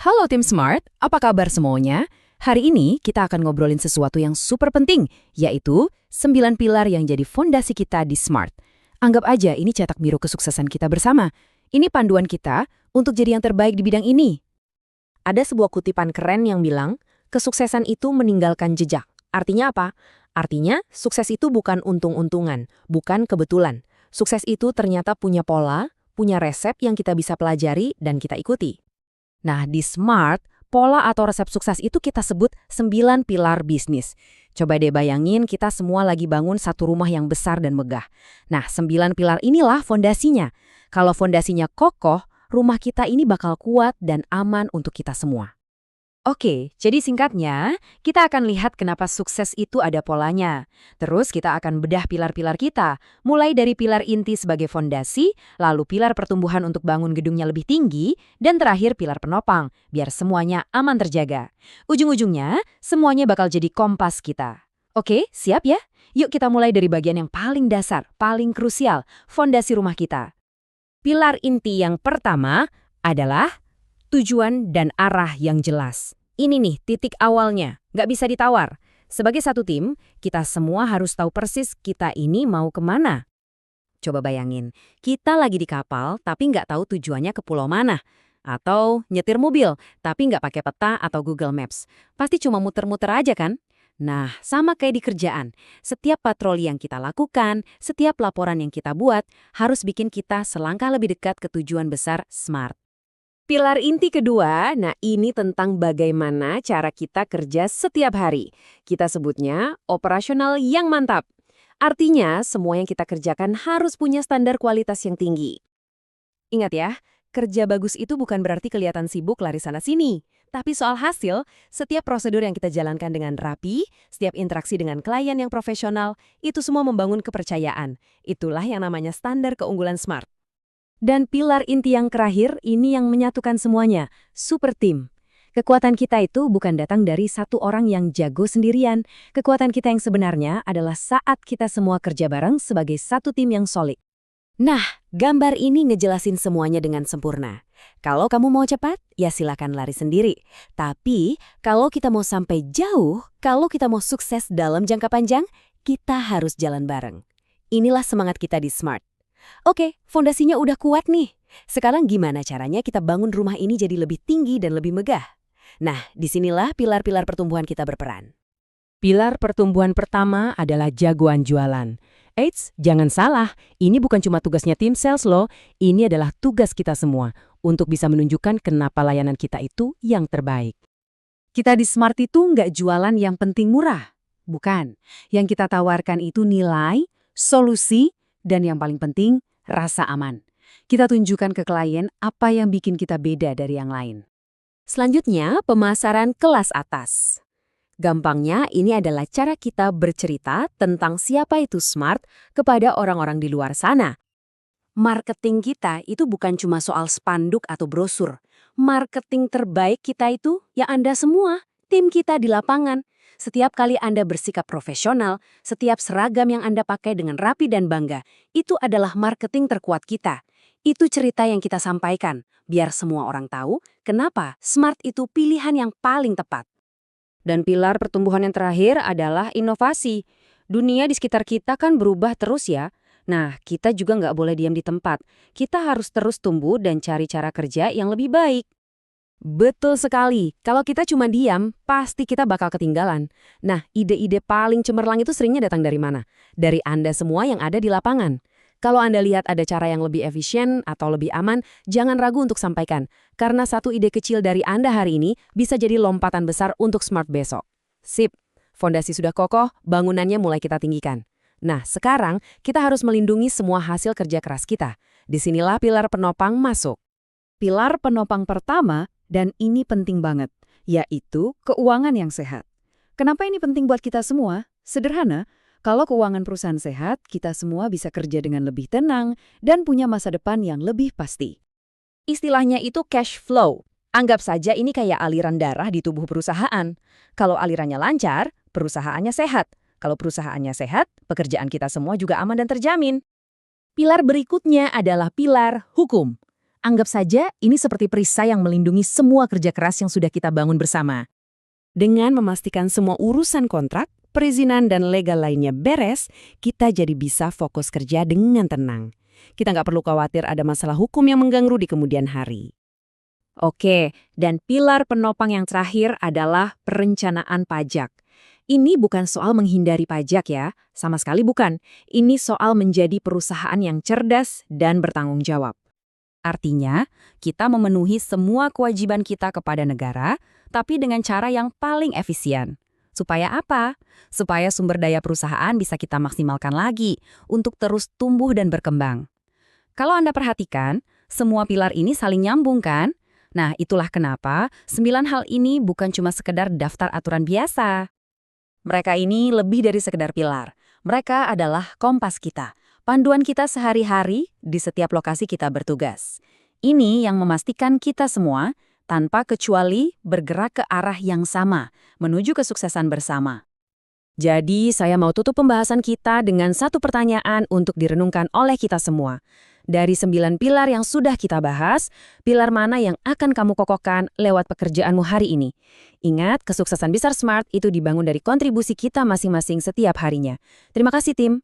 Halo tim Smart, apa kabar semuanya? Hari ini kita akan ngobrolin sesuatu yang super penting, yaitu 9 pilar yang jadi fondasi kita di Smart. Anggap aja ini cetak biru kesuksesan kita bersama. Ini panduan kita untuk jadi yang terbaik di bidang ini. Ada sebuah kutipan keren yang bilang, kesuksesan itu meninggalkan jejak. Artinya apa? Artinya, sukses itu bukan untung-untungan, bukan kebetulan. Sukses itu ternyata punya pola, punya resep yang kita bisa pelajari dan kita ikuti. Nah, di Smart, pola atau resep sukses itu kita sebut 9 pilar bisnis. Coba deh bayangin kita semua lagi bangun satu rumah yang besar dan megah. Nah, 9 pilar inilah fondasinya. Kalau fondasinya kokoh, rumah kita ini bakal kuat dan aman untuk kita semua. Oke, jadi singkatnya, kita akan lihat kenapa sukses itu ada polanya. Terus kita akan bedah pilar-pilar kita, mulai dari pilar inti sebagai fondasi, lalu pilar pertumbuhan untuk bangun gedungnya lebih tinggi, dan terakhir pilar penopang, biar semuanya aman terjaga. Ujung-ujungnya, semuanya bakal jadi kompas kita. Oke, siap ya? Yuk kita mulai dari bagian yang paling dasar, paling krusial, fondasi rumah kita. Pilar inti yang pertama adalah tujuan dan arah yang jelas. Ini nih titik awalnya, nggak bisa ditawar. Sebagai satu tim, kita semua harus tahu persis kita ini mau kemana. Coba bayangin, kita lagi di kapal tapi nggak tahu tujuannya ke pulau mana. Atau nyetir mobil tapi nggak pakai peta atau Google Maps. Pasti cuma muter-muter aja kan? Nah, sama kayak di kerjaan. Setiap patroli yang kita lakukan, setiap laporan yang kita buat, harus bikin kita selangkah lebih dekat ke tujuan besar Smart. Pilar inti kedua, nah ini tentang bagaimana cara kita kerja setiap hari. Kita sebutnya operasional yang mantap. Artinya, semua yang kita kerjakan harus punya standar kualitas yang tinggi. Ingat ya, kerja bagus itu bukan berarti kelihatan sibuk lari sana-sini. Tapi soal hasil, setiap prosedur yang kita jalankan dengan rapi, setiap interaksi dengan klien yang profesional, itu semua membangun kepercayaan. Itulah yang namanya standar keunggulan Smart. Dan pilar inti yang terakhir, ini yang menyatukan semuanya, super team. Kekuatan kita itu bukan datang dari satu orang yang jago sendirian. Kekuatan kita yang sebenarnya adalah saat kita semua kerja bareng sebagai satu tim yang solid. Nah, gambar ini ngejelasin semuanya dengan sempurna. Kalau kamu mau cepat, ya silakan lari sendiri. Tapi, kalau kita mau sampai jauh, kalau kita mau sukses dalam jangka panjang, kita harus jalan bareng. Inilah semangat kita di Smart. Oke, fondasinya udah kuat nih. Sekarang gimana caranya kita bangun rumah ini jadi lebih tinggi dan lebih megah? Nah, disinilah pilar-pilar pertumbuhan kita berperan. Pilar pertumbuhan pertama adalah jagoan jualan. Eits, jangan salah, ini bukan cuma tugasnya tim sales loh, ini adalah tugas kita semua untuk bisa menunjukkan kenapa layanan kita itu yang terbaik. Kita di Smart itu nggak jualan yang penting murah. Bukan, yang kita tawarkan itu nilai, solusi, dan yang paling penting, rasa aman. Kita tunjukkan ke klien apa yang bikin kita beda dari yang lain. Selanjutnya, pemasaran kelas atas. Gampangnya, ini adalah cara kita bercerita tentang siapa itu Smart kepada orang-orang di luar sana. Marketing kita itu bukan cuma soal spanduk atau brosur. Marketing terbaik kita itu ya Anda semua, tim kita di lapangan. Setiap kali Anda bersikap profesional, setiap seragam yang Anda pakai dengan rapi dan bangga, itu adalah marketing terkuat kita. Itu cerita yang kita sampaikan, biar semua orang tahu kenapa Smart itu pilihan yang paling tepat. Dan pilar pertumbuhan yang terakhir adalah inovasi. Dunia di sekitar kita kan berubah terus ya. Nah, kita juga nggak boleh diam di tempat. Kita harus terus tumbuh dan cari cara kerja yang lebih baik. Betul sekali. Kalau kita cuma diam, pasti kita bakal ketinggalan. Nah, ide-ide paling cemerlang itu seringnya datang dari mana? Dari Anda semua yang ada di lapangan. Kalau Anda lihat ada cara yang lebih efisien atau lebih aman, jangan ragu untuk sampaikan. Karena satu ide kecil dari Anda hari ini bisa jadi lompatan besar untuk Smart besok. Sip, fondasi sudah kokoh, bangunannya mulai kita tinggikan. Nah, sekarang kita harus melindungi semua hasil kerja keras kita. Disinilah pilar penopang masuk. Pilar penopang pertama, dan ini penting banget, yaitu keuangan yang sehat. Kenapa ini penting buat kita semua? Sederhana, kalau keuangan perusahaan sehat, kita semua bisa kerja dengan lebih tenang dan punya masa depan yang lebih pasti. Istilahnya itu cash flow. Anggap saja ini kayak aliran darah di tubuh perusahaan. Kalau alirannya lancar, perusahaannya sehat. Kalau perusahaannya sehat, pekerjaan kita semua juga aman dan terjamin. Pilar berikutnya adalah pilar hukum. Anggap saja ini seperti perisai yang melindungi semua kerja keras yang sudah kita bangun bersama. Dengan memastikan semua urusan kontrak, perizinan dan legal lainnya beres, kita jadi bisa fokus kerja dengan tenang. Kita nggak perlu khawatir ada masalah hukum yang mengganggu di kemudian hari. Oke, dan pilar penopang yang terakhir adalah perencanaan pajak. Ini bukan soal menghindari pajak ya, sama sekali bukan. Ini soal menjadi perusahaan yang cerdas dan bertanggung jawab. Artinya, kita memenuhi semua kewajiban kita kepada negara, tapi dengan cara yang paling efisien. Supaya apa? Supaya sumber daya perusahaan bisa kita maksimalkan lagi untuk terus tumbuh dan berkembang. Kalau Anda perhatikan, semua pilar ini saling nyambung kan? Nah, itulah kenapa 9 hal ini bukan cuma sekedar daftar aturan biasa. Mereka ini lebih dari sekedar pilar. Mereka adalah kompas kita, panduan kita sehari-hari di setiap lokasi kita bertugas. Ini yang memastikan kita semua, tanpa kecuali, bergerak ke arah yang sama, menuju kesuksesan bersama. Jadi, saya mau tutup pembahasan kita dengan satu pertanyaan untuk direnungkan oleh kita semua. Dari 9 pilar yang sudah kita bahas, pilar mana yang akan kamu kokohkan lewat pekerjaanmu hari ini? Ingat, kesuksesan Besar Smart itu dibangun dari kontribusi kita masing-masing setiap harinya. Terima kasih, tim.